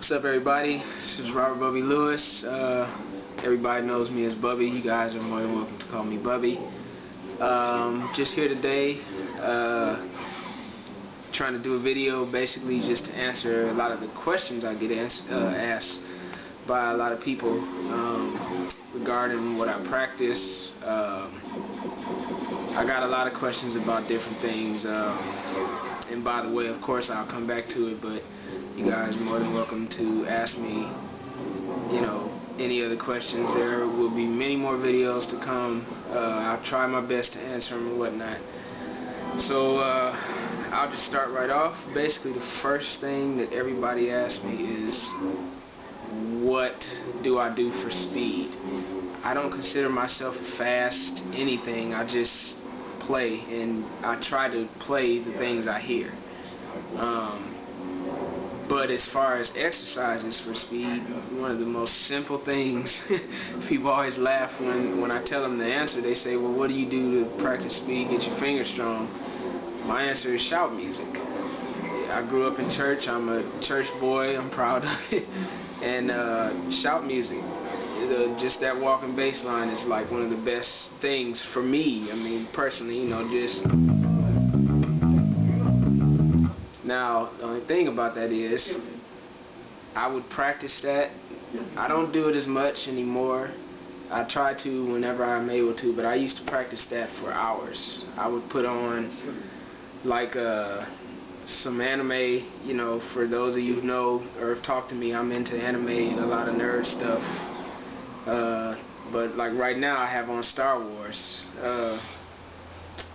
What's up, everybody? This is Robert Bubby Lewis. Everybody knows me as Bubby. You guys are more than welcome to call me Bubby. Just here today, trying to do a video basically just to answer a lot of the questions I get asked by a lot of people regarding what I practice. I got a lot of questions about different things, and by the way, of course, I'll come back to it, but you guys are more than welcome to ask me, any other questions. There will be many more videos to come. I'll try my best to answer them and whatnot. So I'll just start right off. Basically, the first thing that everybody asks me is, what do I do for speed? I don't consider myself fast anything. I just play, and I try to play the things I hear. But as far as exercises for speed, one of the most simple things, people always laugh when I tell them the answer. They say, well, what do you do to practice speed, get your fingers strong? My answer is shout music. I grew up in church. I'm a church boy. I'm proud of it. And shout music, just that walking bass line is like one of the best things for me. I mean, personally, just... Now, the only thing about that is, I would practice that. I don't do it as much anymore. I try to whenever I'm able to, but I used to practice that for hours. I would put on, like, some anime, for those of you who know or have talked to me, I'm into anime and a lot of nerd stuff. But, like, right now I have on Star Wars.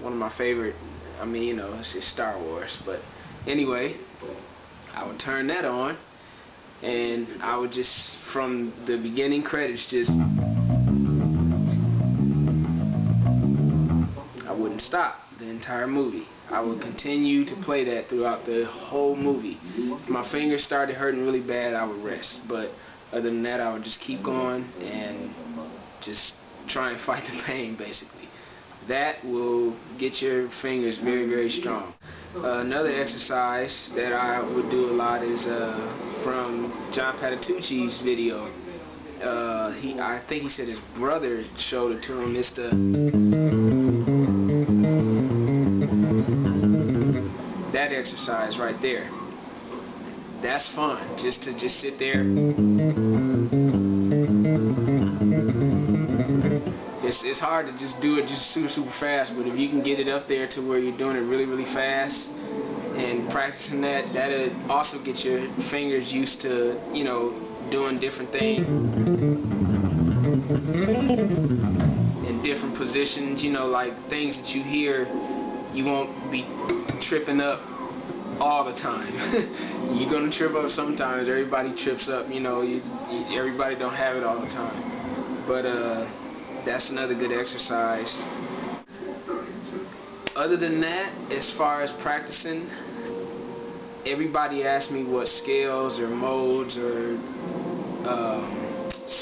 One of my favorite, it's just Star Wars, but... Anyway, I would turn that on, and I would just, from the beginning credits, I wouldn't stop the entire movie. I would continue to play that throughout the whole movie. If my fingers started hurting really bad, I would rest. But other than that, I would just keep going and just try and fight the pain, basically. That will get your fingers very, very strong. Another exercise that I would do a lot is from John Patitucci's video. I think he said his brother showed it to him. It's that exercise right there. That's fun. Just to sit there. It's hard to just do it just super fast, but if you can get it up there to where you're doing it really, really fast and practicing that, that'll also get your fingers used to, doing different things in different positions, like things that you hear, you won't be tripping up all the time. You're gonna trip up sometimes. Everybody trips up, everybody don't have it all the time. But that's another good exercise. Other than that, as far as practicing, everybody asks me what scales or modes or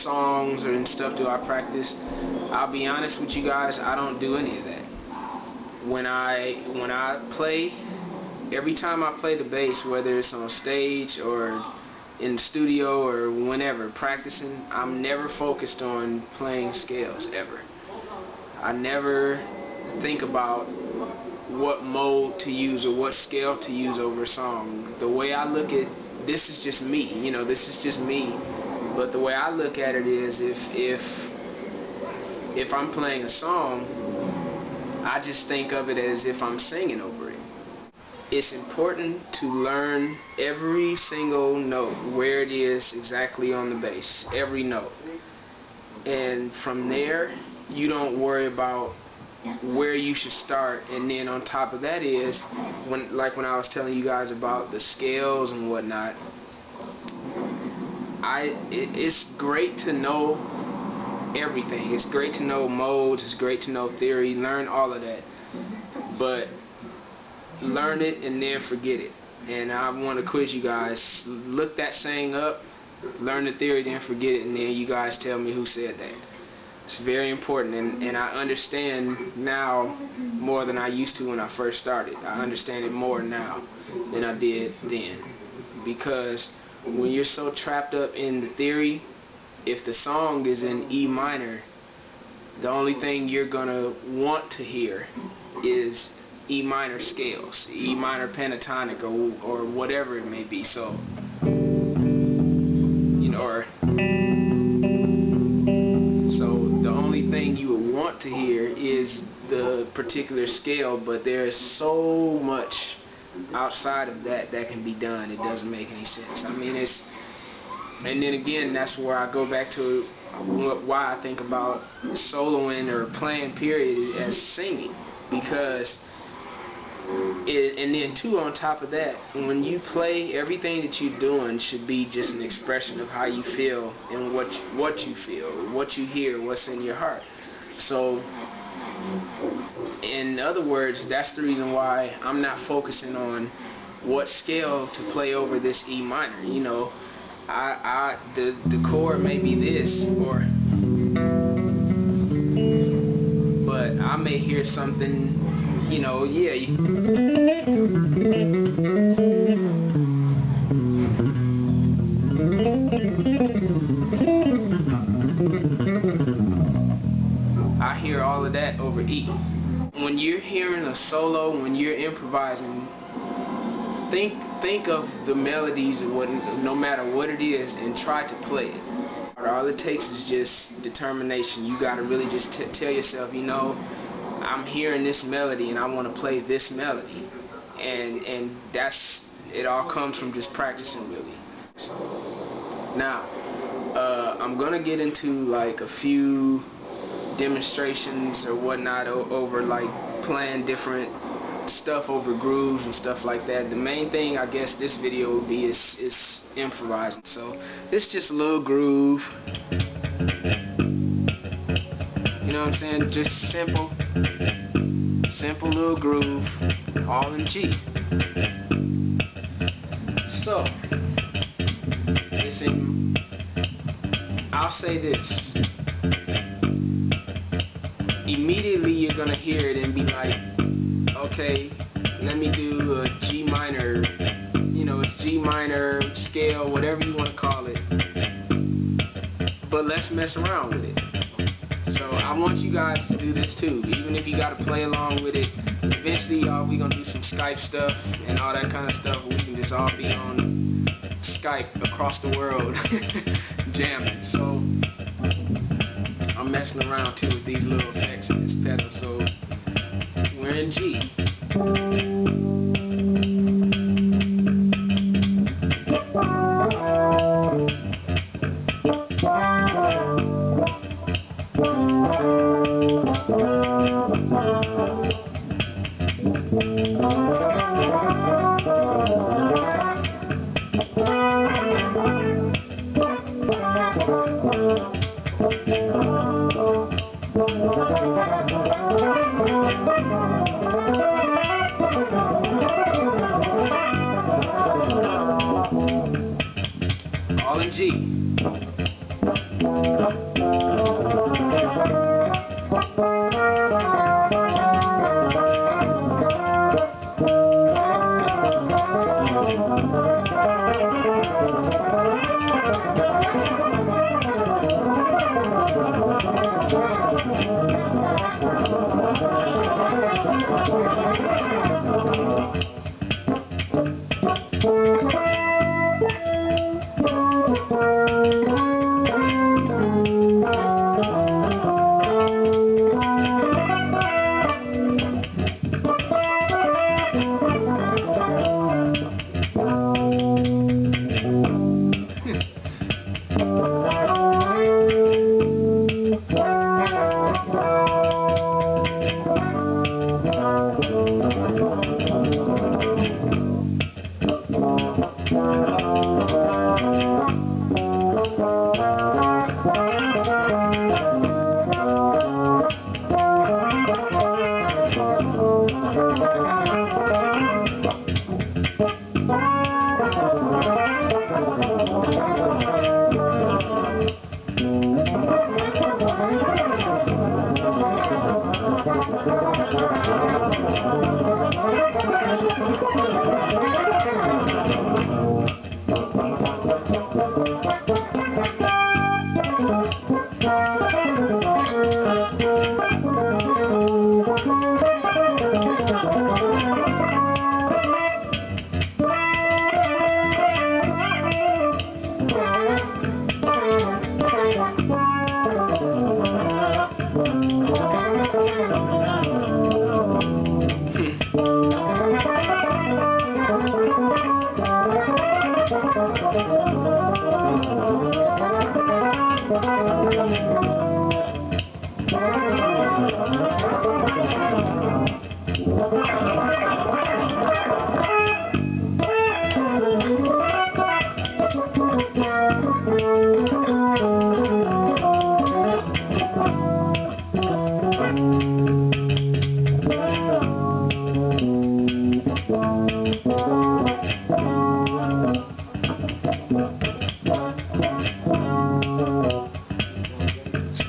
songs or stuff do I practice. I'll be honest with you guys, I don't do any of that. When I play, every time I play the bass, whether it's on stage or in the studio or whenever practicing, I'm never focused on playing scales ever. I never think about what mode to use or what scale to use over a song. The way I look at this is just me, this is just me. But the way I look at it is, if I'm playing a song, I just think of it as if I'm singing over it. It's important to learn every single note, where it is exactly on the bass, every note. And from there, you don't worry about where you should start. And then on top of that is, like when I was telling you guys about the scales and whatnot, it's great to know everything. It's great to know modes, it's great to know theory, learn all of that. But learn it and then forget it. And I want to quiz you guys. Look that saying up, learn the theory, then forget it, and then you guys tell me who said that. It's very important, and I understand now more than I used to when I first started. I understand it more now than I did then. Because when you're so trapped up in the theory, if the song is in E minor, the only thing you're gonna want to hear is E minor scales, E minor pentatonic, or whatever it may be. So, you know, so the only thing you would want to hear is the particular scale, but there's so much outside of that that can be done. It doesn't make any sense. I mean, it's, and then again, that's where I go back to why I think about soloing or playing period as singing, because and then too, on top of that, when you play, everything that you're doing should be just an expression of how you feel and what you feel, what you hear, what's in your heart. So in other words, that's the reason why I'm not focusing on what scale to play over this E minor. You know, the chord may be this, or, but I may hear something, you know, yeah. I hear all of that over E. When you're hearing a solo, when you're improvising, think of the melodies, no matter what it is, and try to play it. All it takes is just determination. You got to really just tell yourself, you know, I'm hearing this melody and I want to play this melody, and that's it. All comes from just practicing, really. So, now I'm gonna get into like a few demonstrations or whatnot over like playing different stuff over grooves and stuff like that. The main thing I guess this video will be is improvising. So it's just a little groove, you know what I'm saying? Just simple little groove, all in G. So it's in, I'll say this, immediately you're gonna hear it and be like, okay, let me do a G minor, you know, it's G minor scale, whatever you want to call it, but let's mess around with it. So I want you guys to do this too, even if you got to play along with it. Eventually, y'all, we gonna do some Skype stuff and all that kind of stuff. We can just all be on Skype across the world jamming. So I'm messing around too with these little effects in this pedal. So we're in G. All in G.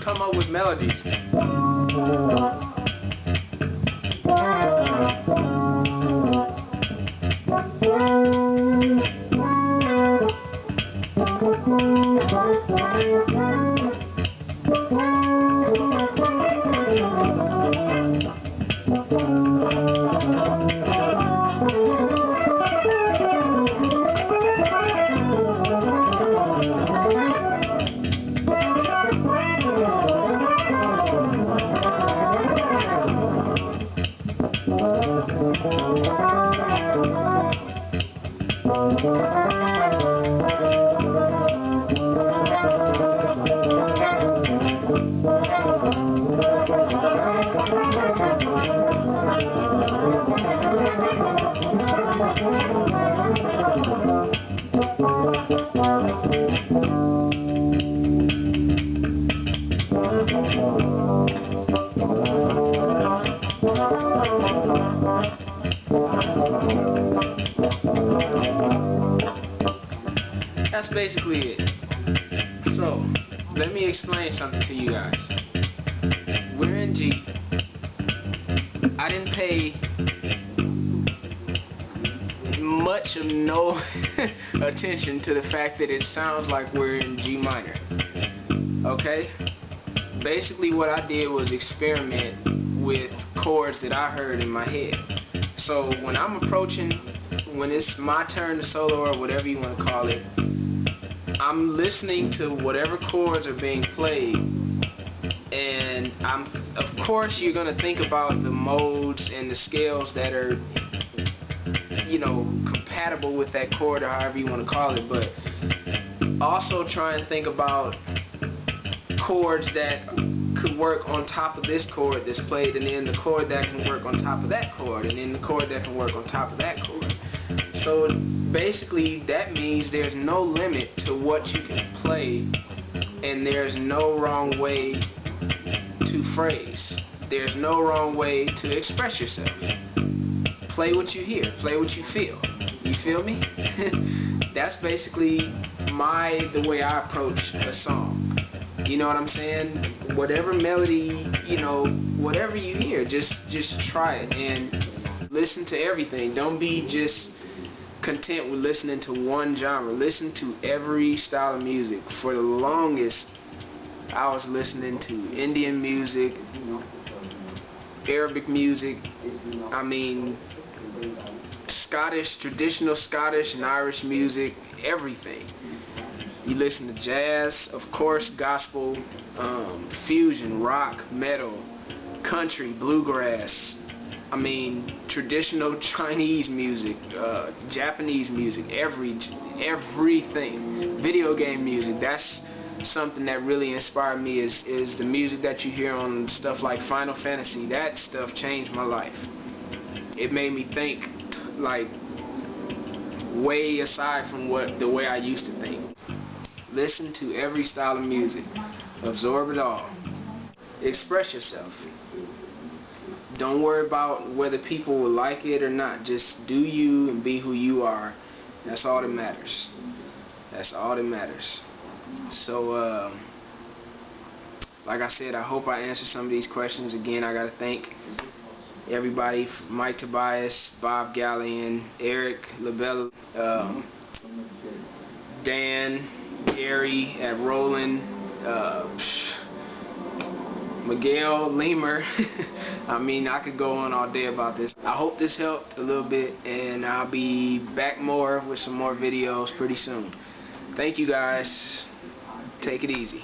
Come up with melodies. That's basically it. So, let me explain something to you guys. We're in G. I didn't pay much of no attention to the fact that it sounds like we're in G minor. Okay? Basically what I did was experiment with chords that I heard in my head. So when I'm approaching, when it's my turn to solo or whatever you want to call it, I'm listening to whatever chords are being played, and of course you're going to think about the modes and the scales that are, you know, compatible with that chord or however you want to call it, but also try and think about chords that could work on top of this chord that's played, and then the chord that can work on top of that chord, and then the chord that can work on top of that chord. So basically that means there's no limit to what you can play, and there's no wrong way to phrase. There's no wrong way to express yourself. Play what you hear, play what you feel. You feel me? That's basically the way I approach a song. You know what I'm saying? Whatever melody, you know, whatever you hear, just try it and listen to everything. Don't be just content with listening to one genre. Listen to every style of music. For the longest, I was listening to Indian music, Arabic music, I mean Scottish, traditional Scottish and Irish music, everything. You listen to jazz, of course, gospel, fusion, rock, metal, country, bluegrass, I mean traditional Chinese music, Japanese music, everything. Video game music, that's something that really inspired me, is the music that you hear on stuff like Final Fantasy. That stuff changed my life. It made me think like way aside from the way I used to think. Listen to every style of music. Absorb it all. Express yourself. Don't worry about whether people will like it or not. Just do you and be who you are. That's all that matters. That's all that matters. So, like I said, I hope I answered some of these questions. Again, I gotta thank everybody: Mike Tobias, Bob Gallion, Eric LaBella, Dan, Gary at Roland, Miguel Lemer. I mean, I could go on all day about this. I hope this helped a little bit, and I'll be back more with some more videos pretty soon. Thank you guys. Take it easy.